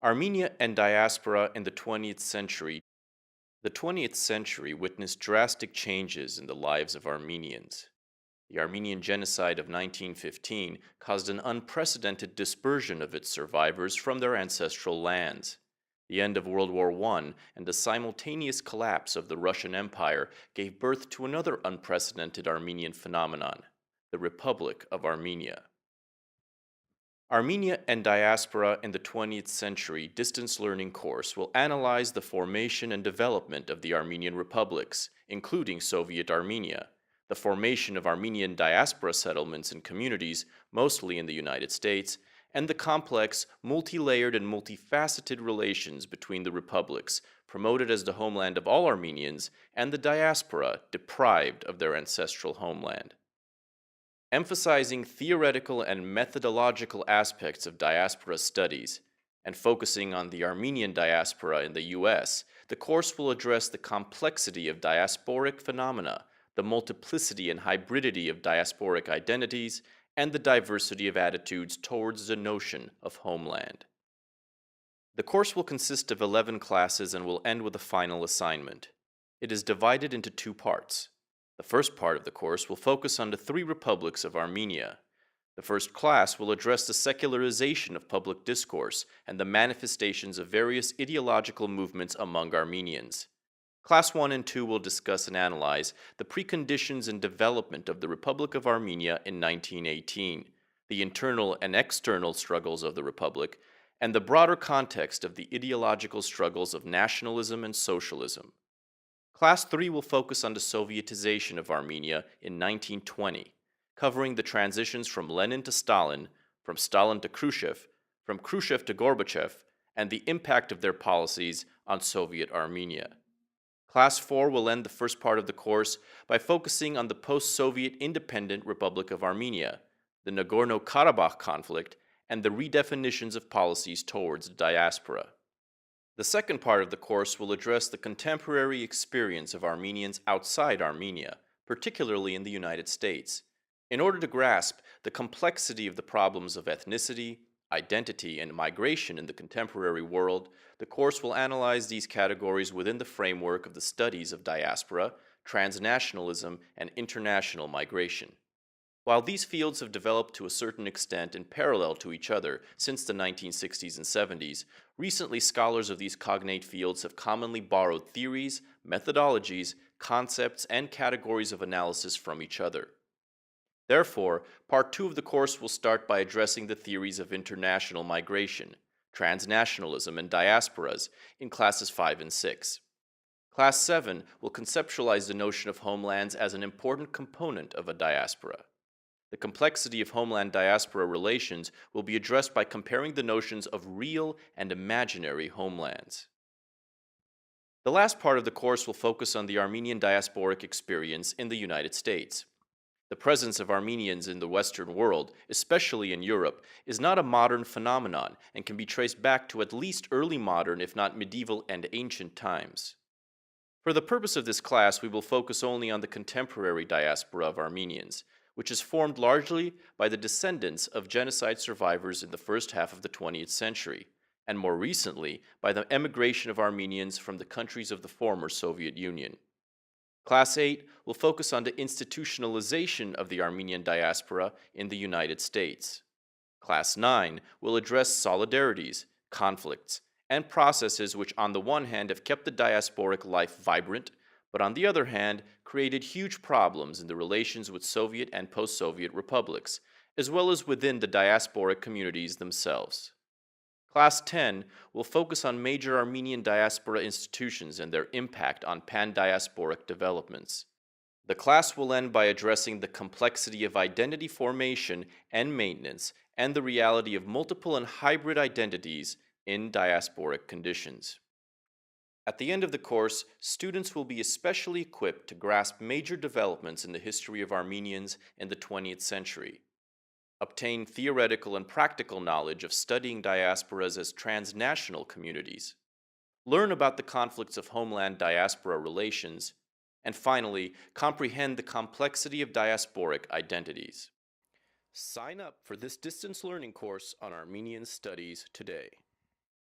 Armenia and Diaspora in the 20th Century. The 20th century witnessed drastic changes in the lives of Armenians. The Armenian Genocide of 1915 caused an unprecedented dispersion of its survivors from their ancestral lands. The end of World War I and the simultaneous collapse of the Russian Empire gave birth to another unprecedented Armenian phenomenon, the Republic of Armenia. Armenia and Diaspora in the 20th Century distance learning course will analyze the formation and development of the Armenian republics, including Soviet Armenia, the formation of Armenian diaspora settlements and communities, mostly in the United States, and the complex, multi-layered and multifaceted relations between the republics, promoted as the homeland of all Armenians, and the diaspora, deprived of their ancestral homeland. Emphasizing theoretical and methodological aspects of diaspora studies, and focusing on the Armenian diaspora in the US, the course will address the complexity of diasporic phenomena, the multiplicity and hybridity of diasporic identities, and the diversity of attitudes towards the notion of homeland. The course will consist of 11 classes and will end with a final assignment. It is divided into two parts. The first part of the course will focus on the three republics of Armenia. The first class will address the secularization of public discourse and the manifestations of various ideological movements among Armenians. Class 1 and 2 will discuss and analyze the preconditions and development of the Republic of Armenia in 1918, the internal and external struggles of the Republic, and the broader context of the ideological struggles of nationalism and socialism. Class 3 will focus on the Sovietization of Armenia in 1920, covering the transitions from Lenin to Stalin, from Stalin to Khrushchev, from Khrushchev to Gorbachev, and the impact of their policies on Soviet Armenia. Class 4 will end the first part of the course by focusing on the post-Soviet independent Republic of Armenia, the Nagorno-Karabakh conflict, and the redefinitions of policies towards the diaspora. The second part of the course will address the contemporary experience of Armenians outside Armenia, particularly in the United States. In order to grasp the complexity of the problems of ethnicity, identity, and migration in the contemporary world, the course will analyze these categories within the framework of the studies of diaspora, transnationalism, and international migration. While these fields have developed to a certain extent in parallel to each other since the 1960s and 70s, recently scholars of these cognate fields have commonly borrowed theories, methodologies, concepts, and categories of analysis from each other. Therefore, Part 2 of the course will start by addressing the theories of international migration, transnationalism, and diasporas in classes 5 and 6. Class 7 will conceptualize the notion of homelands as an important component of a diaspora. The complexity of homeland-diaspora relations will be addressed by comparing the notions of real and imaginary homelands. The last part of the course will focus on the Armenian diasporic experience in the United States. The presence of Armenians in the Western world, especially in Europe, is not a modern phenomenon and can be traced back to at least early modern, if not medieval and ancient times. For the purpose of this class, we will focus only on the contemporary diaspora of Armenians, which is formed largely by the descendants of genocide survivors in the first half of the 20th century, and more recently by the emigration of Armenians from the countries of the former Soviet Union. Class 8 will focus on the institutionalization of the Armenian diaspora in the United States. Class 9 will address solidarities, conflicts, and processes which on the one hand have kept the diasporic life vibrant, but on the other hand, created huge problems in the relations with Soviet and post-Soviet republics, as well as within the diasporic communities themselves. Class 10 will focus on major Armenian diaspora institutions and their impact on pan-diasporic developments. The class will end by addressing the complexity of identity formation and maintenance and the reality of multiple and hybrid identities in diasporic conditions. At the end of the course, students will be especially equipped to grasp major developments in the history of Armenians in the 20th century, obtain theoretical and practical knowledge of studying diasporas as transnational communities, learn about the conflicts of homeland-diaspora relations, and finally, comprehend the complexity of diasporic identities. Sign up for this distance learning course on Armenian Studies today.